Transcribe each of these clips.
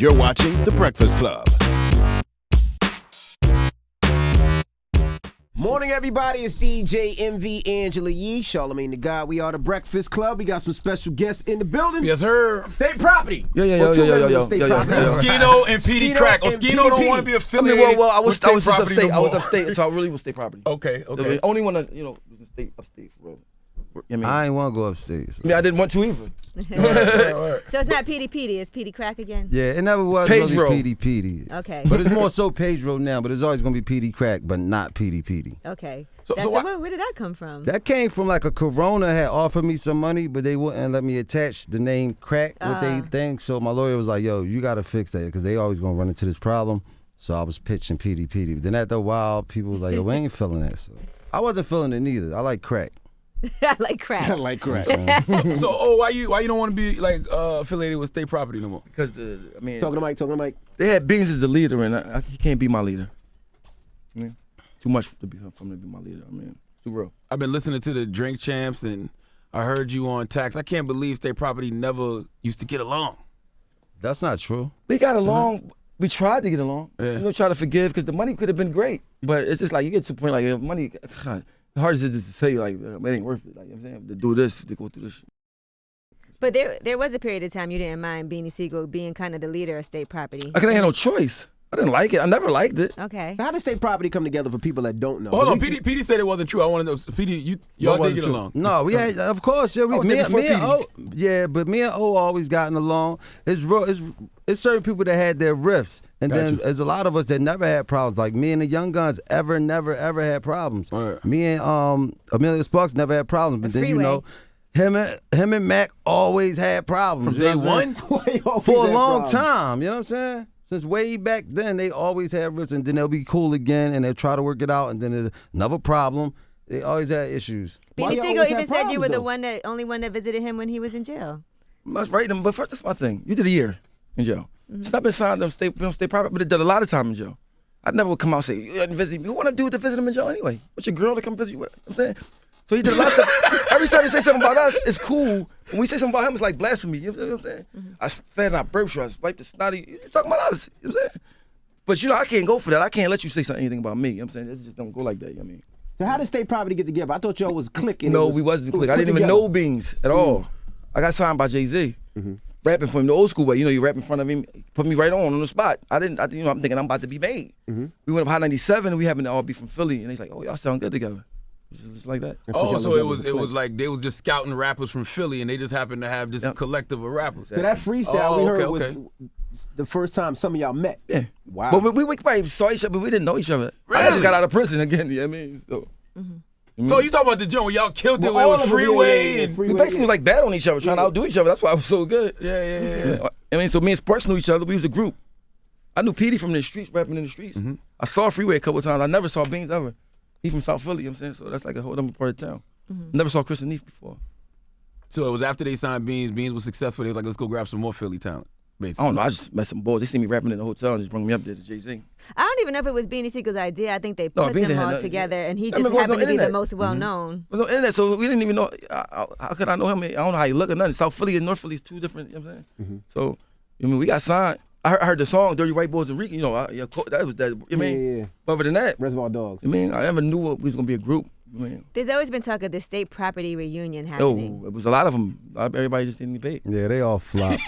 You're watching The Breakfast Club. Morning, everybody. It's DJ MV Angela Yee, Charlamagne the God. We are The Breakfast Club. We got some special guests in the building. Yes, sir. State Property. Yo. Oschino and Peedi crack. Oschino don't want to be affiliated. I was State Property upstate. no I was more. upstate, so I really was state property. Okay. The only one that was in upstate for real. I ain't want to go upstate. So. I didn't want to either. So it's not Peedi, it's Peedi crack again? Yeah, it never was Pedro. really Peedi. Okay. But it's more so Pedro now, but it's always going to be Peedi crack, but not Peedi. Okay. So where did that come from? That came from like a Corona had offered me some money, but they wouldn't let me attach the name crack with they thing. So my lawyer was like, yo, you got to fix that because they always going to run into this problem. So I was pitching Peedi. But then after a while, people was like, yo, we ain't feeling that. So I wasn't feeling it neither. I like crack. I like crack. So, why you don't want to be like affiliated with State Property no more? Because Talking to Mike. They had Beans as the leader, and he can't be my leader. Too much for him to be my leader. Too real. I've been listening to the Drink Champs, and I heard you on Tax. I can't believe State Property never used to get along. That's not true. We got along. We tried to get along. Yeah. Try to forgive because the money could have been great, but it's just like you get to the point like money. God, the hardest is just to say like it ain't worth it. Like you know what I'm saying, to do this, to go through this shit. But there was a period of time you didn't mind Beanie Sigel being kind of the leader of State Property. I had no choice. I didn't like it. I never liked it. Okay. How does State Property come together for people that don't know? Hold on, Peedi said it wasn't true. I want to know, Peedi, y'all did get along. No, we had, of course, yeah. Me and O, but me and O always gotten along. It's certain people that had their rifts, and then there's a lot of us that never had problems. Like me and the Young Guns never ever had problems. Right. Me and Amelia Sparks never had problems, but then him and Mac always had problems. From day one? For a long time, you know what I'm saying? Since way back then, they always had rifts, and then they'll be cool again, and they'll try to work it out, and then there's another problem. They always had issues. Beanie Sigel even said you were the only one that visited him when he was in jail. That's right, but first, that's my thing. You did a year in jail. Since I've been signed up, stay private, but I did a lot of time in jail. I never would come out and say, you didn't visit me. What want to do to visit him in jail anyway? What's your girl to come visit you with? I'm saying. So he did a lot of stuff. Every time he say something about us, it's cool. When we say something about him, it's like blasphemy. You know what I'm saying? I fed our burp I wiped the snotty. He's talking about us. You know what I'm saying? But I can't go for that. I can't let you say anything about me. You know what I'm saying? It just don't go like that. So how did State Property get together? I thought y'all was clicking. No, we wasn't clicking. I didn't even know Beans at all. I got signed by Jay-Z. Rapping for him the old school way. You rap in front of him, put me right on the spot. I'm thinking I'm about to be made. We went up High 97 and we happened to all be from Philly. And he's like, oh, y'all sound good together. Just like that. Oh, so it was like they was just scouting rappers from Philly, and they just happened to have this collective of rappers. So that freestyle we heard was the first time some of y'all met. Yeah. Wow. But we probably saw each other, but we didn't know each other. Really? I just got out of prison again. You know what I mean? So. So you talking about the joint where y'all killed it with Freeway? And we basically was like bad on each other, trying to outdo each other. That's why I was so good. Yeah. So me and Sparks knew each other. We was a group. I knew Peedi from the streets, rapping in the streets. I saw Freeway a couple of times. I never saw Beans ever. He from South Philly, you know what I'm saying? So that's like a whole other part of town. Never saw Chris and Neef before. So it was after they signed Beans was successful. They was like, let's go grab some more Philly talent, basically. I don't know. I just met some boys. They see me rapping in the hotel and just brought me up there to Jay-Z. I don't even know if it was Beanie Sigel's idea. I think they put them all together, and he just was happened no to be the internet. most well-known. There was no internet, so we didn't even know. How could I know him? I don't know how he look or nothing. South Philly and North Philly is two different, you know what I'm saying? So, we got signed. I heard the song Dirty White Boys and Rican, that was that, Yeah. But other than that, Reservoir Dogs. I never knew we was going to be a group. There's always been talk of the State Property reunion No, happening. it was a lot of them. Everybody just didn't get paid. Yeah, they all flopped.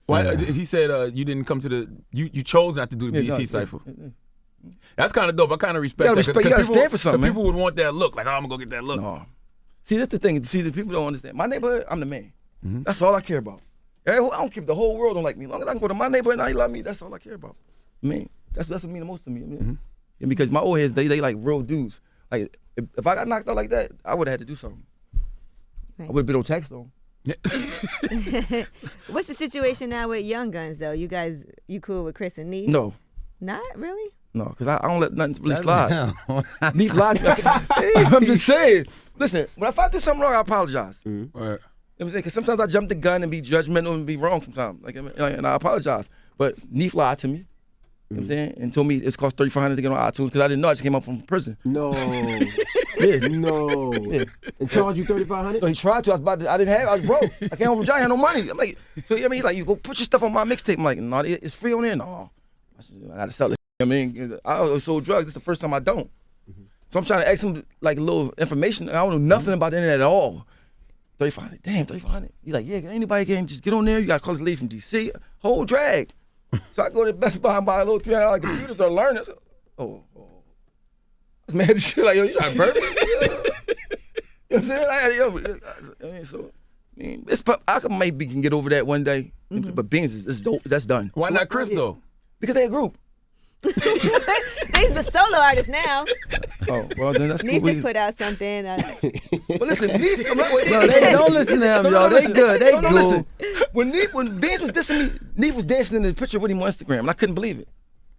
Why? He said you didn't come to you chose not to do the BET Cypher. That's kind of dope. I kind of respect that. You gotta stand for something, People would want that look. Like, I'm going to go get that look. No. See, that's the thing. See, the people don't understand. My neighborhood, I'm the man. That's all I care about. I don't care if the whole world don't like me. As long as I can go to my neighborhood and they love me, that's all I care about. That's what means the most to me. And because my old heads, they like real dudes. Like, if I got knocked out like that, I would have had to do something. Right. I would have been on tax though. What's the situation now with Young Guns, though? You cool with Chris and Neef? No. Not really? No, because I don't let nothing really slide. Neef lied to me. I'm just saying. Listen, if I do something wrong, I apologize. Right. You know what I'm saying? Because sometimes I jump the gun and be judgmental and be wrong sometimes. And I apologize. But Neef lied to me. You know what I'm saying? And told me it's cost $3,500 to get on iTunes because I didn't know I just came out from prison. No. Yeah. No. Yeah. And charge you $3,500? So he tried to. I didn't have. I was broke. I came home from Johnny. I had no money. I'm like, so I mean, he's like, you go put your stuff on my mixtape. I'm like, no, it's free on there. No, I said, I gotta sell it. I mean, I always sold drugs. This is the first time I don't. So I'm trying to ask him like a little information. I don't know nothing about the internet at all. 3,500. Damn, 3,500. He's like, yeah, anybody can just get on there. You gotta call this lady from DC. Whole drag. So I go to Best Buy and buy a little $300 computer, start learning. So, I was mad as shit. Like, yo, you trying to burn me? You know what I'm saying? I maybe can get over that one day. But Beans is dope. That's done. Why not Chris though? Because they a group. He's the solo artist now. Oh, well then that's cool. Neef just put out something. But listen, Neef, No, they don't listen to him, yo. They good. They good. Listen. When Beans was dissing me, Neef was dancing in the picture with him on Instagram, and I couldn't believe it.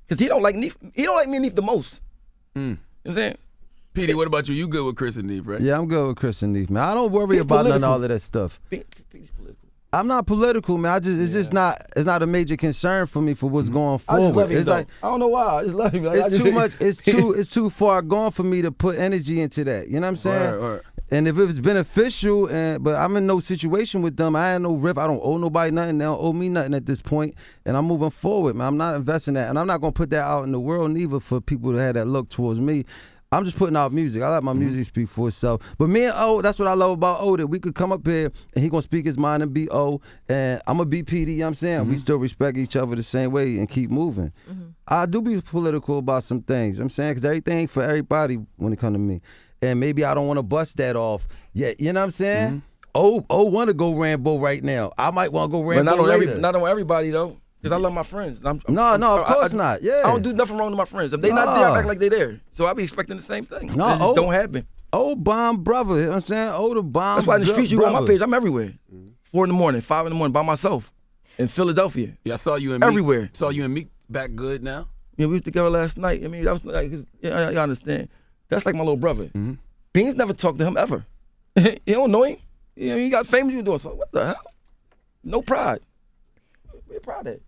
Because he don't like Neef. He don't like me and Neef the most. You know what I'm saying? Peedi, what about you? You good with Chris and Neef, right? Yeah, I'm good with Chris and Neef, man. I don't worry He's about none of political. all of that stuff. Peedi's political. I'm not political, man. It's just not. It's not a major concern for me for what's going I just forward. love him, It's though. like I don't know why. I just love him. Like, it's too much. It's too far gone for me to put energy into that. You know what I'm saying? Right. And if it's beneficial, but I'm in no situation with them. I ain't no riff. I don't owe nobody nothing. They don't owe me nothing at this point. And I'm moving forward, man. I'm not investing that, and I'm not gonna put that out in the world neither for people to have that look towards me. I'm just putting out music. I let my music speak for itself. But me and O, that's what I love about O, that we could come up here and he gonna speak his mind and be O, and I'm gonna be Peedi, you know what I'm saying? We still respect each other the same way and keep moving. I do be political about some things, you know what I'm saying? Because everything for everybody when it come to me. And maybe I don't want to bust that off yet, you know what I'm saying? O want to go Rambo right now. I might want to go Rambo But later. not on everybody, though. Because I love my friends. No, of course not. Yeah. I don't do nothing wrong to my friends. If they not there, I act like they there. So I be expecting the same thing. No, it just don't happen. O bomb brother, you know what I'm saying? O the bomb. That's why in the streets, you go on my brother. page, I'm everywhere. 4 in the morning, 5 in the morning by myself in Philadelphia. Yeah, I saw you and Everywhere. Meek. Saw you and Meek back good now. You know, we was together last night. I mean, that was like, yeah, I understand. That's like my little brother. Beans never talked to him ever. You don't know him. You know, he got famous, you doing so. What the hell? No pride. Where you proud at?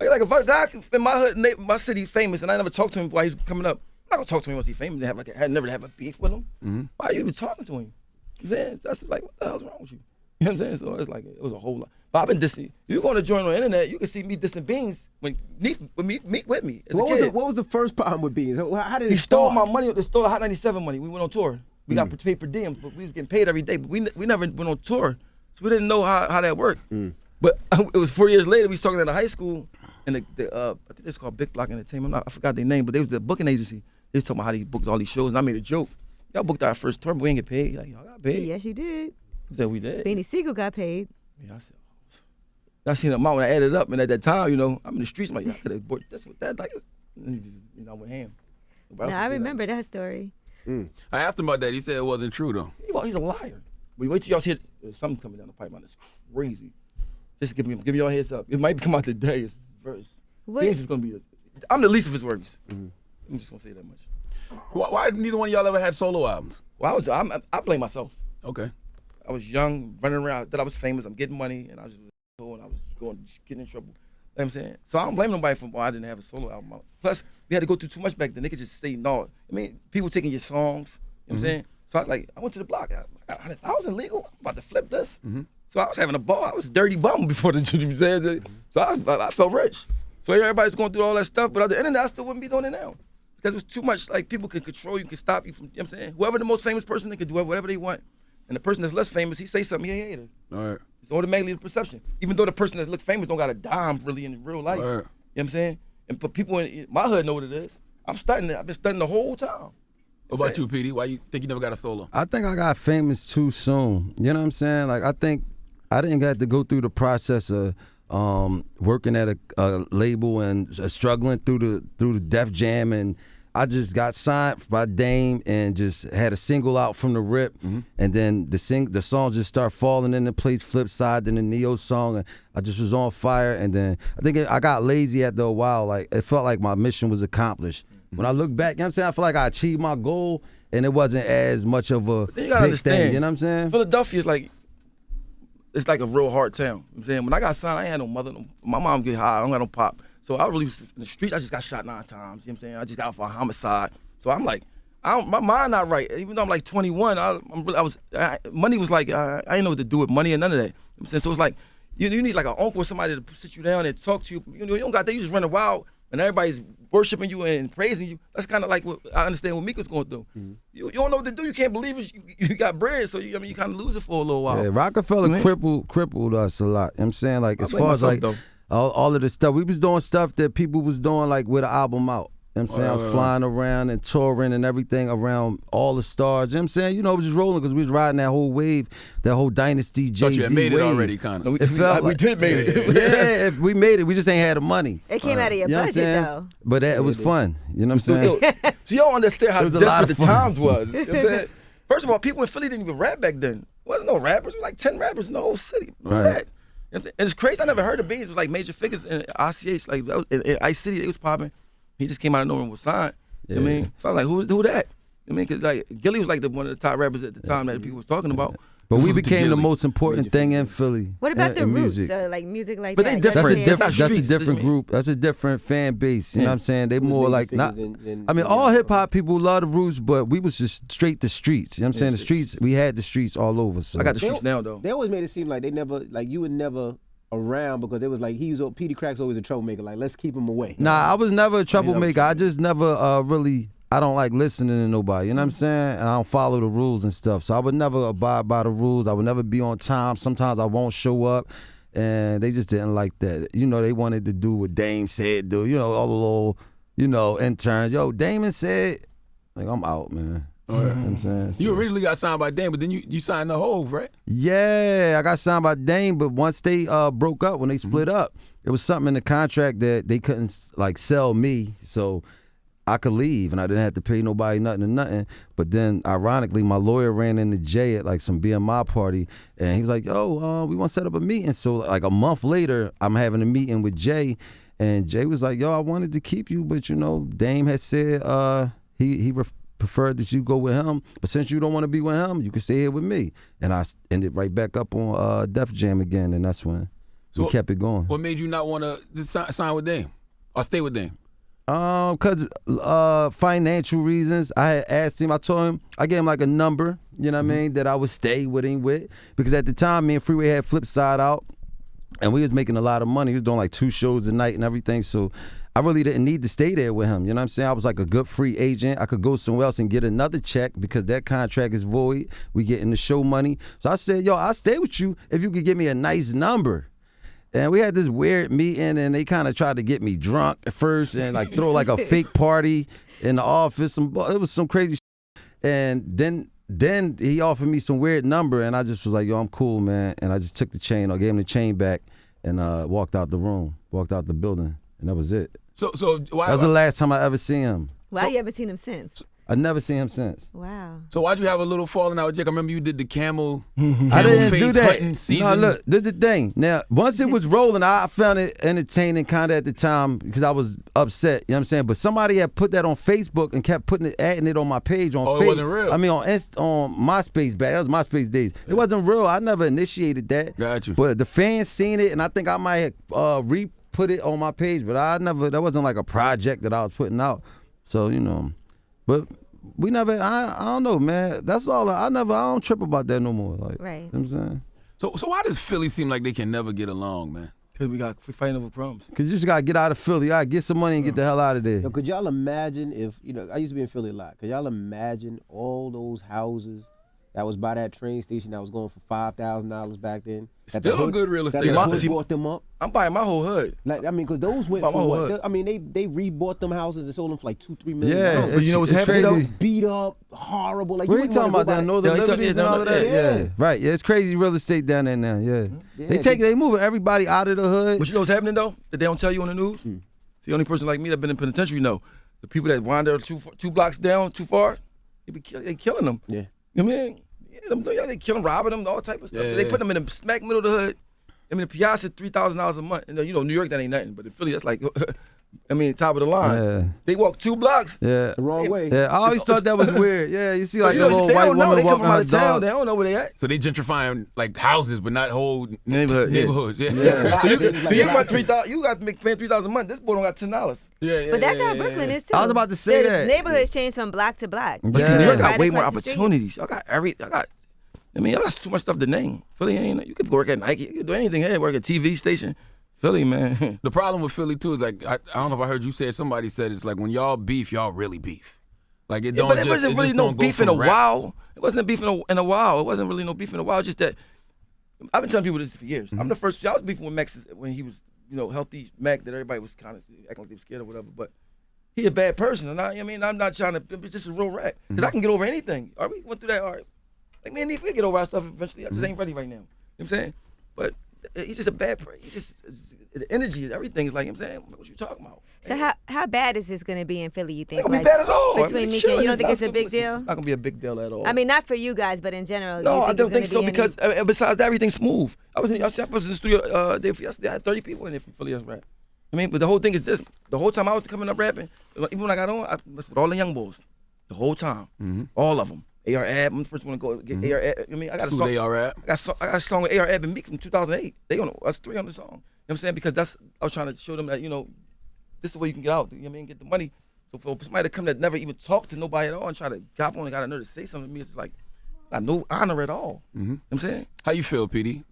Like if a guy in my hood, my city famous, and I never talked to him while he's coming up, I'm not gonna talk to him once he's famous. I never have a beef with him. Why are you even talking to him? You know what I'm saying? That's like, what the hell's wrong with you? You know what I'm saying? So it's like, it was a whole lot. But I've been dissing. You go on the joint on the internet, you can see me dissing Beans when Meek with me as a kid. What was the first problem with Beans? How did He it stole start? my money. They stole the Hot 97 money. We went on tour. We got paid per diems, but we was getting paid every day. But we never went on tour, so we didn't know how that worked. But it was 4 years later. We was talking at a high school, and I think it's called Big Block Entertainment. I forgot their name, but they was the booking agency. They was talking about how they booked all these shows, and I made a joke. Y'all booked our first tour, but we ain't get paid. Like, y'all got paid. Yes, you did. I said we did. Beanie Sigel got paid. Yeah, I said. I seen the amount when I added up, and at that time, you know, I'm in the streets. I'm like, y'all could have bought this with that. Like, and he just, you know, I went ham. No, I remember that story. I asked him about that. He said it wasn't true though. He's a liar. But wait till y'all see it. There's something coming down the pipeline. It's crazy. Just give me y'all a heads up. It might come out today. It's verse. What? Beans is gonna be. I'm the least of his worries. I'm just gonna say that much. Why neither one of y'all ever had solo albums? Well, I blame myself. Okay. I was young, running around. That I was famous. I'm getting money, and I was getting in trouble. You know what I'm saying? So I don't blame nobody for why I didn't have a solo album out. Plus, we had to go through too much back then. They could just say no. I mean, people taking your songs. You know what I'm saying? So I was like, I went to the block. I got 100,000 legal. I'm about to flip this. So I was having a ball. I was a dirty bum before the you know what I'm saying? So I felt rich. So everybody's going through all that stuff. But at the end of that, I still wouldn't be doing it now. Because it was too much, like, people can control you, can stop you from, you know what I'm saying? Whoever the most famous person, they can do whatever they want. And the person that's less famous, he say something, he hate it. All right. It's automatically the perception. Even though the person that look famous don't got a dime really in real life. Right. You know what I'm saying? And but people in my hood know what it is. I've been studying the whole time. What about you, Peedi? Why you think you never got a solo? I think I got famous too soon. You know what I'm saying? Like, I think I didn't have to go through the process of working at a label and struggling through the Def Jam, and I just got signed by Dame and just had a single out from the rip, and then the songs just start falling into place. Flip Side, then the Neo song, and I just was on fire. And then I think I got lazy after a while. Like, it felt like my mission was accomplished. When I look back, you know what I'm saying? I feel like I achieved my goal, and it wasn't as much of a Then you gotta big understand, thing. You know what I'm saying? Philadelphia is like, it's like a real hard town. You know what I'm saying? When I got signed, I ain't had no mother. My mom get high. I don't got no pop. So I really was in the streets. I just got shot 9 times. You know what I'm saying? I just got off for a homicide. So I'm like, my mind not right. Even though I'm like 21, money was like, I didn't know what to do with money and none of that. You know what I'm saying? So it's like, you need like an uncle or somebody to sit you down and talk to you. You don't got that. You just running wild and everybody's worshiping you and praising you. That's kind of like what I understand what Mika's going through. Mm-hmm. You don't know what to do. You can't believe it. You got bread, so you kind of lose it for a little while. Yeah, Rockefeller crippled us a lot. You know what I'm saying? Like, as far as like all of the stuff, we was doing stuff that people was doing like with an album out. You know what I'm saying? I was flying around and touring and everything around all the stars. You know what I'm saying? You know, it was just rolling because we was riding that whole wave, that whole Dynasty Jay-Z wave. Thought you had made wave. it already, kind of. We did make it. Yeah, we made it. We just ain't had the money. It came out of your budget, though. But it was fun. You know what I'm saying? So you don't understand how desperate the times was. You know what I'm saying? First of all, people in Philly didn't even rap back then. There wasn't no rappers. There was like 10 rappers in the whole city. Right. You know what and it's crazy. I never heard of Beanie. It was like major figures in ICH. Like in Ice City, they was popping. He just came out of nowhere and was signed. Yeah. You know what I mean? So I was like, who that? I mean, because like Gilly was like one of the top rappers at the time that people was talking about. But we became the most important thing in Philly. What about the Roots? Music? So like music like but that. They different. That's a different group. That's a different fan base. You know what I'm saying? They more like not. I mean, all hip hop people love the Roots, but we was just straight to streets. You know what I'm saying? The streets. We had the streets all over. So I got the streets now though. They always made it seem like they never, like you were never around because it was like Peedi Crack's always a troublemaker. Like let's keep him away. Nah, I was never a troublemaker. I just never really. I don't like listening to nobody, you know what I'm saying? And I don't follow the rules and stuff. So I would never abide by the rules. I would never be on time. Sometimes I won't show up. And they just didn't like that. You know, they wanted to do what Dame said do. You know, all the little, interns. Yo, Damon said, like, I'm out, man. Oh, yeah. You know what I'm saying? So, you originally got signed by Dame, but then you signed the Hove, right? Yeah, I got signed by Dame, but once they broke up, when they split up, it was something in the contract that they couldn't, like, sell me. So I could leave and I didn't have to pay nobody nothing. But then, ironically, my lawyer ran into Jay at like some BMI party and he was like, yo, we want to set up a meeting. So like a month later, I'm having a meeting with Jay and Jay was like, yo, I wanted to keep you, but Dame had said he preferred that you go with him. But since you don't want to be with him, you can stay here with me. And I ended right back up on Def Jam again and that's when we kept it going. What made you not want to sign with Dame or stay with Dame? Cause financial reasons. I had asked him. I told him I gave him like a number. You know what I mean? That I would stay with him with because at the time me and Freeway had Flipside out, and we was making a lot of money. He was doing like 2 shows a night and everything. So I really didn't need to stay there with him. You know what I'm saying? I was like a good free agent. I could go somewhere else and get another check because that contract is void. We getting the show money. So I said, yo, I'll stay with you if you could give me a nice number. And we had this weird meeting, and they kind of tried to get me drunk at first and like throw like a fake party in the office. It was some crazy shit. And then he offered me some weird number, and I just was like, yo, I'm cool, man. And I just took the chain, I gave him the chain back, and walked out the room, walked out the building, and that was it. So why? That was the last time I ever seen him. Why you haven't seen him since? I never seen him since. Wow. So why'd you have a little falling out with Jake? I remember you did the camel I didn't face do that. hunting season. No, look, this is the thing. Now, once it was rolling, I found it entertaining kind of at the time because I was upset. You know what I'm saying? But somebody had put that on Facebook and kept adding it on my page on Facebook. It wasn't real? I mean, on MySpace back. That was MySpace days. It wasn't real. I never initiated that. Got you. But the fans seen it, and I think I might re-put it on my page. But that wasn't like a project that I was putting out. So, but we never, I don't know, man. That's all. I don't trip about that no more. Like, right. You know what I'm saying? So why does Philly seem like they can never get along, man? Because we fighting over problems. Because you just got to get out of Philly. You got to get some money and get the hell out of there. Yo, could y'all imagine if, I used to be in Philly a lot. Could y'all imagine all those houses that was by that train station that was going for $5,000 back then? Still good real estate. They bought them up. I'm buying my whole hood. Like, I mean, because those went for what? I mean, they rebought them houses and sold them for like $2-3 million. Yeah, but you know what's happening though? Beat up, horrible. Like, What are you talking about down Northern Liberties and all of that? Yeah. Right. Yeah, it's crazy real estate down there now. Yeah. They moving everybody out of the hood. But you know what's happening though? That they don't tell you on the news? See, the only person like me that been in penitentiary know. The people that wander 2 blocks down too far, they killing them. Yeah. You know what I mean? Yeah, they killing, robbing them, all type of stuff. They put them in the smack middle of the hood. I mean, the Piazza $3,000 a month. And New York, that ain't nothing. But in Philly, that's like I mean, top of the line. Yeah. They walk 2 blocks. Yeah. The wrong way. Yeah, I always thought that was weird. Yeah, you see like You the know, little they white don't know. woman They come walking from out her of town. dog. They don't know where they at. So they gentrifying like houses, but not whole Neighborhood, yeah. neighborhoods. Yeah. Yeah. So you Like got $3,000. You got to make paying $3,000 a month. This boy don't got $10. Yeah, But that's how Brooklyn is too. I was about to say the that. neighborhoods change from block to block. But see, Yeah. New York got Right way more across the street. opportunities. Y'all got y'all got too much stuff to name. Philly ain't. You could work at Nike. You could do anything here. Work at TV station. Philly, man. The problem with Philly too is like I don't know if I heard you say it. Somebody said it's like when y'all beef, y'all really beef. Like it don't. But it just, wasn't it really just no don't go beef in from a rap. while. It wasn't beef in a while. It wasn't really no beef in a while. Just that I've been telling people this for years. I'm the first. I was beefing with Max when he was, healthy Mac that everybody was kind of acting like they were scared or whatever. But he a bad person, and I'm not trying to. It's just a real rap because I can get over anything. All right, we went through that. All right, like man, if we get over our stuff eventually, I just ain't ready right now. You know what I'm saying? But he's just a bad person. He just the energy, everything is like, you know what I'm saying, what you talking about? So how bad is this going to be in Philly, you think? It ain't gonna be bad at all. Between Meek and you don't think it's a big deal? It's not gonna be a big deal at all. I mean, not for you guys, but in general. No, you I think don't think it's so gonna be because besides that, everything's smooth. I was in the studio day for yesterday. I had 30 people in there from Philly that's rap. I mean, but the whole thing is this: the whole time I was coming up rapping, even when I got on, I was with all the young boys, the whole time, all of them. AR Ab, I'm the first one to go get AR Ab. I mean, I got a song. Who they are at? I got a song with AR Ab and Meek from 2008. They on us 3 on the song. You know what I'm saying? Because I was trying to show them that this is the way you can get out. You know what I mean? Get the money. So for somebody to come that never even talked to nobody at all and try to hop on and got a nerve to say something to me, it's like got no honor at all. You know what I'm saying? How you feel, Peedi?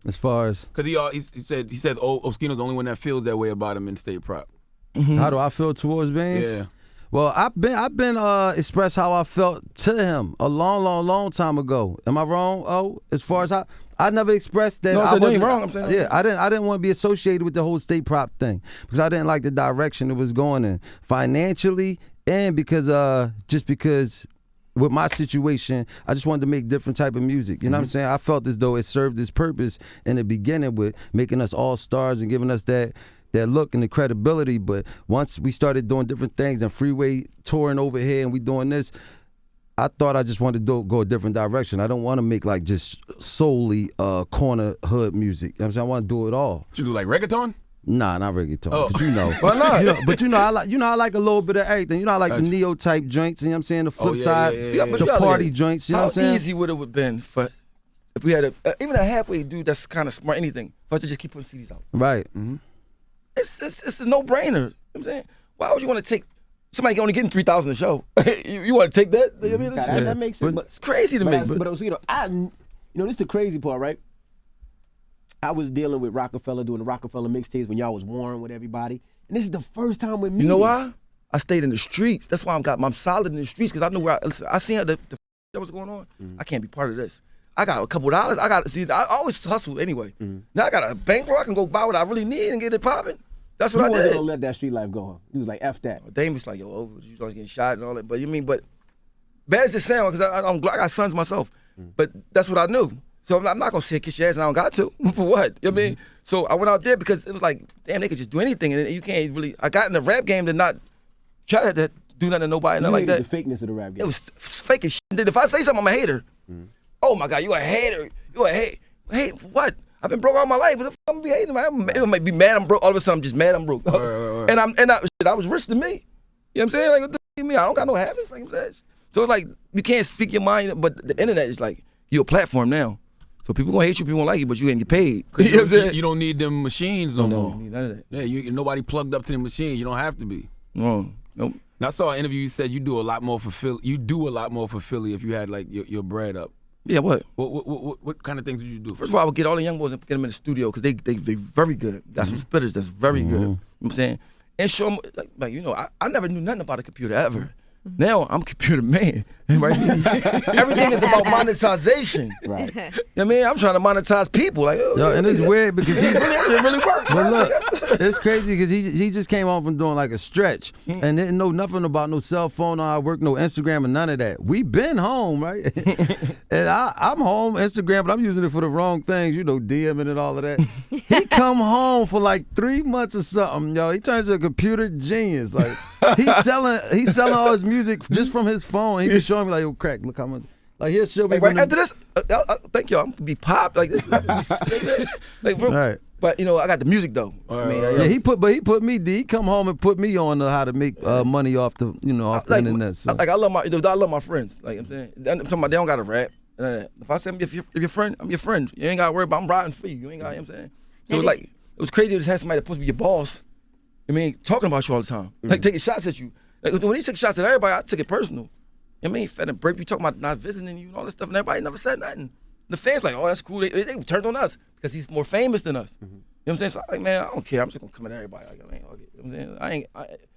As far as Because he said Oschino's the only one that feels that way about him in State Prop. how do I feel towards Beans? Yeah. Well, I've been expressed how I felt to him a long time ago. Am I wrong? Oh, as far as how I never expressed that. No, I so you ain't wasn't wrong. I'm saying yeah, I didn't want to be associated with the whole state prop thing because I didn't like the direction it was going in financially, and because with my situation, I just wanted to make different type of music. You know what I'm saying? I felt as though it served its purpose in the beginning with making us all stars and giving us that look and the credibility. But once we started doing different things and Freeway touring over here and we doing this, I thought I just wanted to go a different direction. I don't want to make like just solely corner hood music. You know what I'm saying? I want to do it all. You do like reggaeton? Nah, not reggaeton. Oh. But you know. Why not? But I like a little bit of everything. You know, I like the Gotcha. neo type joints. You know what I'm saying? The flip yeah, side, yeah. but the you gotta party get- joints. You know How what I'm saying? easy would it have been for if we had even a halfway dude that's kind of smart, anything, for us to just keep putting CDs out? Right. It's a no-brainer. You know what I'm saying? Why would you want to take somebody only getting 3,000 a show? you want to take that? I mean, it's, That makes sense. it's crazy to me. But this is the crazy part, right? I was dealing with Rockefeller, doing the Rockefeller mixtapes when y'all was warring with everybody, and this is the first time with me. You know why? I stayed in the streets. That's why I'm solid in the streets because I knew where I seen the that was going on. I can't be part of this. I got a couple dollars. I always hustle anyway. Now I got a bankroll. I can go buy what I really need and get it popping. That's what You I wasn't did. gonna let that street life go. Huh? He was like, "F that." Dame was like, yo, you always getting shot and all that. But bad as it sounds, because I got sons myself. But that's what I knew. So I'm not gonna sit kiss your ass and I don't got to. For what? You know what I mean? So I went out there because it was like, damn, they could just do anything. And you can't really, I got in the rap game to not try to do nothing to nobody, nothing like that. The fakeness of the rap game. It was fake as shit. Then if I say something, I'm a hater. Oh my God, you a hater. You a hate for what? I've been broke all my life. What the fuck I'm gonna be hating? It might be mad I'm broke. All of a sudden I'm just mad I'm broke. Right. And I was rich to me. You know what I'm saying? Like, what the fuck you mean? I don't got no habits. Like I'm saying. So it's like you can't speak your mind, but the internet is like you're a platform now. So people gonna hate you, people gonna like you, but you ain't get paid. You know what I'm saying? You don't need them machines no more. You need none of that. Yeah, nobody plugged up to the machine. You don't have to be. No, nope. Now, I saw an interview. You said you do a lot more for Philly. You do a lot more for Philly if you had like your bread up. Yeah, what? What kind of things did you do? First of all, I would get all the young boys and get them in the studio because they very good. Got some spitters that's very good. You know what I'm saying? And show them, I never knew nothing about a computer ever. Now I'm computer man, right? Everything is about monetization. Right. You know what I mean? I'm trying to monetize people. Like, Yo, and it's weird because it really works. But look, it's crazy because he just came home from doing like a stretch and didn't know nothing about no cell phone or I work, no Instagram or none of that. We been home, right? And I'm home, Instagram, but I'm using it for the wrong things, DMing and all of that. He come home for like 3 months or something, yo. He turns into a computer genius. Like he's selling all his music just from his phone. He was showing me like, yo, crack, look how much. Like he'll show me. Like, right after this, thank you. I'm gonna be popped like this. Like, bro, Right. But I got the music though. Yeah, he put me. He come home and put me on how to make money off the off the internet. So. Like I love my friends. Like I'm saying, I'm talking about they don't gotta rap. If I say if you're your friend, I'm your friend. You ain't gotta worry about I'm riding for you. You ain't got. You know what I'm saying. So it was crazy to just have somebody that's supposed to be your boss. Talking about you all the time, like taking shots at you. Like when he took shots at everybody, I took it personal. Fed and break. You talking about not visiting you and all this stuff, and everybody never said nothing. The fans like, oh, that's cool. They turned on us because he's more famous than us. You know what I'm saying? So I'm like, man, I don't care. I'm just gonna come at everybody. Like, you know what I'm saying?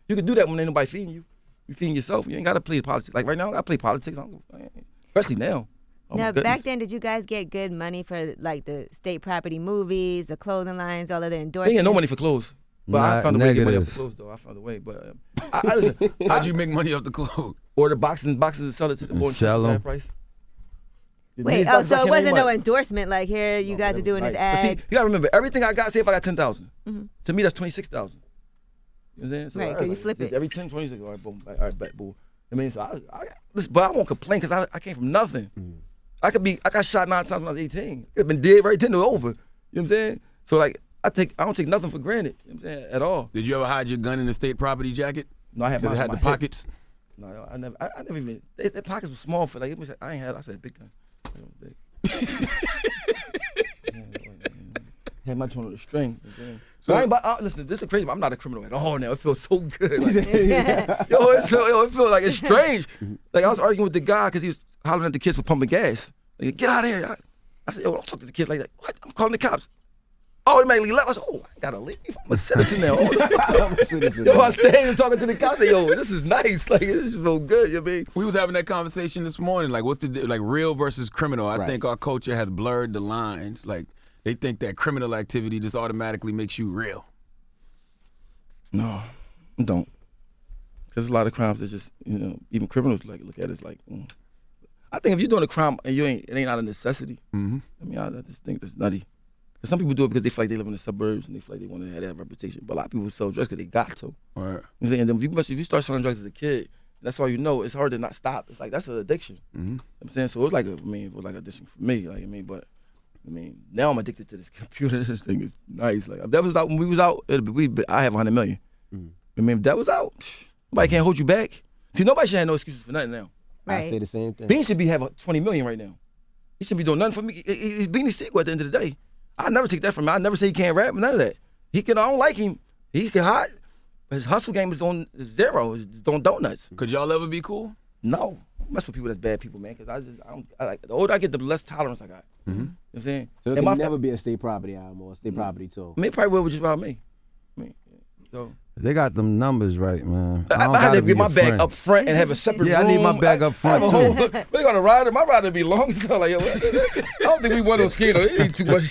You can do that when ain't nobody feeding you. You feeding yourself. You ain't gotta play politics. Like right now, I play politics. Especially now. Oh, now, back then, did you guys get good money for like the state property movies, the clothing lines, all of the endorsements? They ain't no money for clothes. But I found a way to get money off the clothes, though. I found a way. But listen, how'd you make money off the clothes? Order boxes and sell it to the board and price. Wait, so it wasn't no endorsement like here you guys are doing this ad. But see, you gotta remember everything I got. Say if I got 10,000, to me that's 26,000. You know what I'm saying? So right, because you flip it every 10, 26. All right, boom, all right, bet, boom. So listen, but I won't complain because I came from nothing. I got shot 9 times when I was 18. Could have been dead right then or over. You know what I'm saying? So like I don't take nothing for granted. You know what I'm saying? At all. Did you ever hide your gun in the state property jacket? No, I had my the pockets. No, I never even. Their pockets were small for like. I ain't had. I said big gun. Had my tone on the string. So listen, this is crazy. But I'm not a criminal at all now. It feels so good. Like, it feels like it's strange. Like I was arguing with the guy because he was hollering at the kids for pumping gas. Like, get out of here. I said, yo, don't talk to the kids like that. What? I'm calling the cops. Automatically left. I said, oh, I gotta leave. I'm a citizen now. I'm a citizen. Yo, I stayed and talking to the cops. I said, yo, this is nice. Like, this is so good. You know what I mean? We was having that conversation this morning. Like, what's the real versus criminal? I think our culture has blurred the lines. Like, they think that criminal activity just automatically makes you real. No, it don't. There's a lot of crimes that just, even criminals look at it as like. I think if you're doing a crime and it ain't out of necessity. I just think that's nutty. Some people do it because they feel like they live in the suburbs and they feel like they want to have that reputation. But a lot of people sell drugs because they got to. Right. You know what I'm saying? And then if you start selling drugs as a kid, that's all you know. It's hard to not stop. It's like that's an addiction. You know what I'm saying? So it was like addiction for me. Like now I'm addicted to this computer. This thing is nice. Like if that was out when we was out, I have 100 million. If that was out, nobody can't hold you back. See, nobody should have no excuses for nothing now. Right. I say the same thing. Beanie should have 20 million right now. He shouldn't be doing nothing for me. He's Beanie Sigel at the end of the day. I never take that from him. I never say he can't rap, none of that. I don't like him. He can hide. His hustle game is on zero. It's on donuts. Could y'all ever be cool? No. I mess with people that's bad people, man, because the older I get, the less tolerance I got. You know what I'm saying? So it can never be a state property album or a state property tour. It probably will, just about me. So. They got them numbers right, man. I had to get my bag up front and have a separate room. I need my bag up front, too. They're going to ride it. My ride would be long. So like, I don't think we want Oschino. He need too much.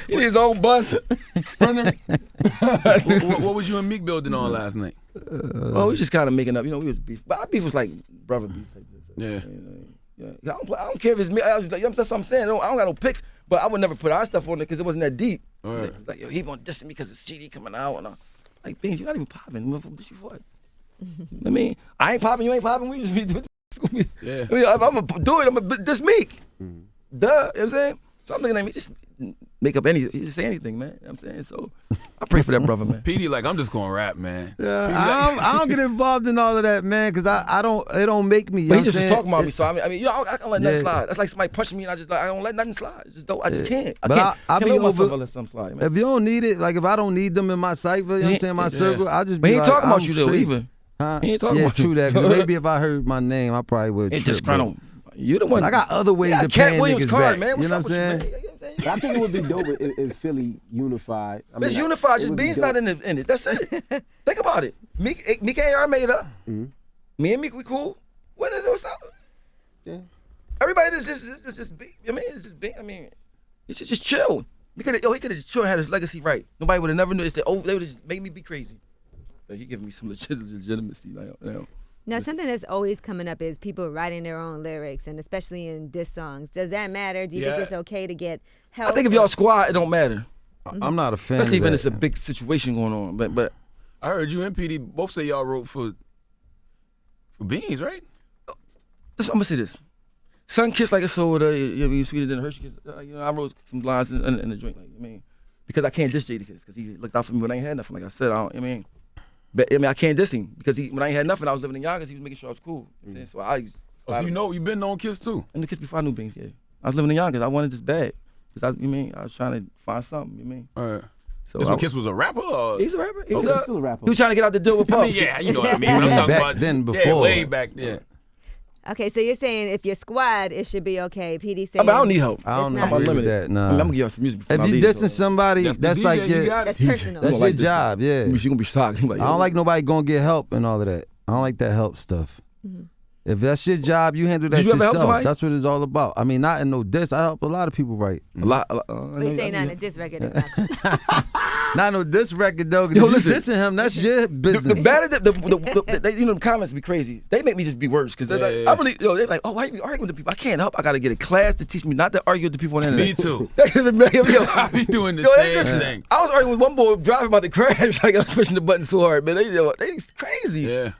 He need his own bus. What was you and Meek building on last night? We was just kind of making up. We was beef. But our beef was like brother beef. Like this. Yeah. I don't care if it's me. That's what I'm saying. I don't got no pics, but I would never put our stuff on it because it wasn't that deep. Right. Like, yo, he gonna diss me because the CD coming out. And like, Beans, you're not even popping. Diss you for it. I ain't popping, you ain't popping. We just be. Yeah. If I'm gonna do it, I'm gonna diss Meek. Duh. You know what I'm saying? So I'm looking at me, just make up anything. He just say anything, man. You know what I'm saying? So I pray for that brother, man. Peedi, like, I'm just gonna rap, man. Yeah, I don't get involved in all of that, man, because it don't make me. But he just talking about me, so I can't let nothing slide. That's like somebody punching me and I don't let nothing slide. I just can't. I be over. Let something slide, man. If you don't need it, like if I don't need them in my cipher, you know what I'm saying, my circle, I just be he ain't like, talking about you though, either. Huh? He ain't talking about true that. Because maybe if I heard my name, I probably would. It's disgruntled. You the one. I got other ways to pay niggas back. Man. You know what I'm saying? I think it would be dope if Philly unified. It's unified. Just Beans not in it. That's it. Think about it. Meek ain't our made up. Me and Meek, we cool. What is it? Yeah. Everybody is just be. It's just be. He should just chill. He could have chill and had his legacy right. Nobody would have never knew. They said, they would have just made me be crazy. But he giving me some legitimacy now. Now, something that's always coming up is people writing their own lyrics, and especially in diss songs. Does that matter? Do you think it's okay to get help? I think if y'all squad, it don't matter. I'm not a fan. Especially of when that. it's a big situation going on. But I heard you and Peedi both say y'all wrote for Beans, right? I'm gonna say this. Sun kissed like a soda, you'll be sweeter than Hershey kiss. I wrote some lines in the joint, like, I mean, because I can't diss Jadakiss, because he looked out for me when I ain't had nothing. Like I said, I can't diss him, because when I ain't had nothing, I was living in Yonkers, he was making sure I was cool. You know what I'm saying? So so you've been on Kiss too? I knew Kiss before I knew Beans, yeah. I was living in Yonkers, I wanted this bad, because I was trying to find something, All right. So This when Kiss was a rapper? Or? He's a rapper. He's still a rapper. He was trying to get out the deal with Puff. I mean, yeah, you know what I mean. When I'm talking back about then, Yeah, before. way back then. Okay, so you're saying if you're squad, it should be okay. Peedi saying. I don't need help. I don't It's not- agree with unlimited. that. Nah. I'm gonna give y'all some music. If you dissing somebody, that's the like DJ, you your, got it. That's personal. that's gonna your like this. job. Yeah. She's gonna be shocked. Like, I don't like nobody gonna get help and all of that. I don't like that help stuff. If that's your job, you handle that Did you ever help yourself. somebody? That's what it's all about. I mean, not in no diss. I help a lot of people write. a lot. We say not in a diss record. It's not. Not no diss record though. 'Cause Yo, if you listen. dissing him, that's your business. The better, the comments be crazy. They make me just be worse because they're like, I really, they're like, oh, why you arguing with the people? I can't help. I gotta get a class to teach me not to argue with the people on the internet. Me too. Yo, I be doing the they same thing. I was arguing with one boy driving about to crash. Like I was pushing the button so hard, man. They crazy. Yeah.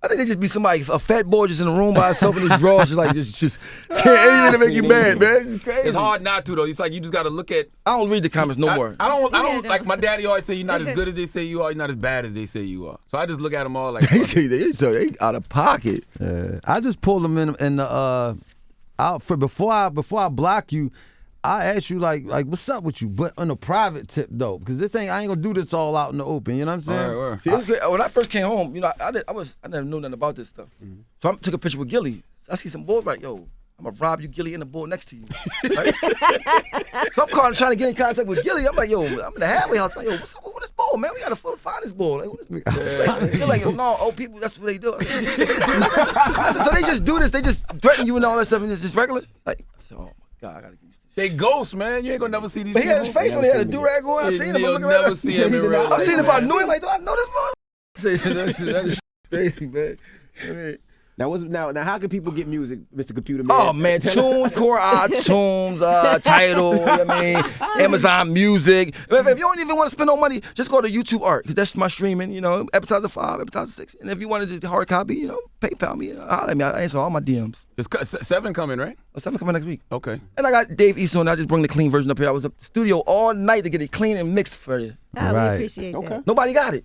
I think they just be somebody, a fat boy just in a room by himself in his drawers, just like just anything to make you mad, man. It's crazy. It's hard not to though. It's like you just got to look at. I don't read the comments no more. I don't Yeah, like my daddy always say you're not as good as they say you are. You're not as bad as they say you are. So I just look at them all like. They say they out of pocket. I just pull them in the out for before I block you. I ask you like what's up with you, but on a private tip though, because I ain't gonna do this all out in the open. You know what I'm saying? Word. See, it was great. When I first came home, I never knew nothing about this stuff. So I took a picture with Gilly. I see some boy like, yo, I'm gonna rob you, Gilly, and the boy next to you. Right? So I'm trying to get in contact with Gilly. I'm like, yo, I'm in the halfway house. I'm like, yo, what's up with this boy, man? We gotta find this boy. Like, who this? They're like, no, old people, that's what they do. I said, so they just do this? They just threaten you and all that stuff, and it's just regular? Like, I said, oh my God, I gotta get used to this. They ghosts, man. You ain't gonna never see these But he people. had his face when he had a do-rag on. I seen him. I'm You'll looking never at see him in real I life. seen if I man. knew him, like, do I know this boy? That is crazy, man. I mean, Now how can people get music, Mr. Computer Man? oh man, Tunes, Core iTunes, Tidal, you know what I mean, Amazon Music. If you don't even want to spend no money, just go to YouTube Art, because that's my streaming, Appetizer 5, Appetizer 6. And if you want to just hard copy, PayPal me, holler at me. I answer all my DMs. It's 7 coming, right? 7 coming next week. Okay. And I got Dave Easton. I just bring the clean version up here. I was up at the studio all night to get it clean and mixed for you. Oh, we Right. appreciate that. Nobody got it.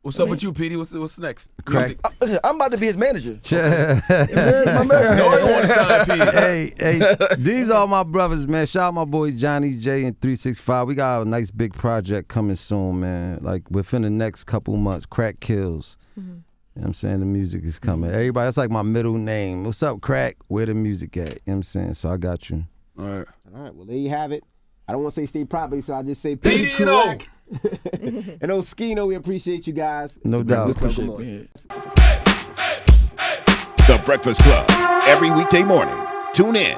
What's up with you, Peedi? What's next? Crack. Music. Listen, I'm about to be his manager. Yeah. My man. No, I don't want to sign Peedi. hey, these are my brothers, man. Shout out my boy Johnny J and 365. We got a nice big project coming soon, man. Like within the next couple months. Crack kills. You know what I'm saying? The music is coming. Everybody, that's like my middle name. What's up, Crack? Where the music at? You know what I'm saying? So I got you. All right. All right, well, there you have it. I don't want to say state property, so I just say Peedi, Crack. And Oschino, we appreciate you guys. No doubt. Appreciate it. The Breakfast Club. Every weekday morning. Tune in.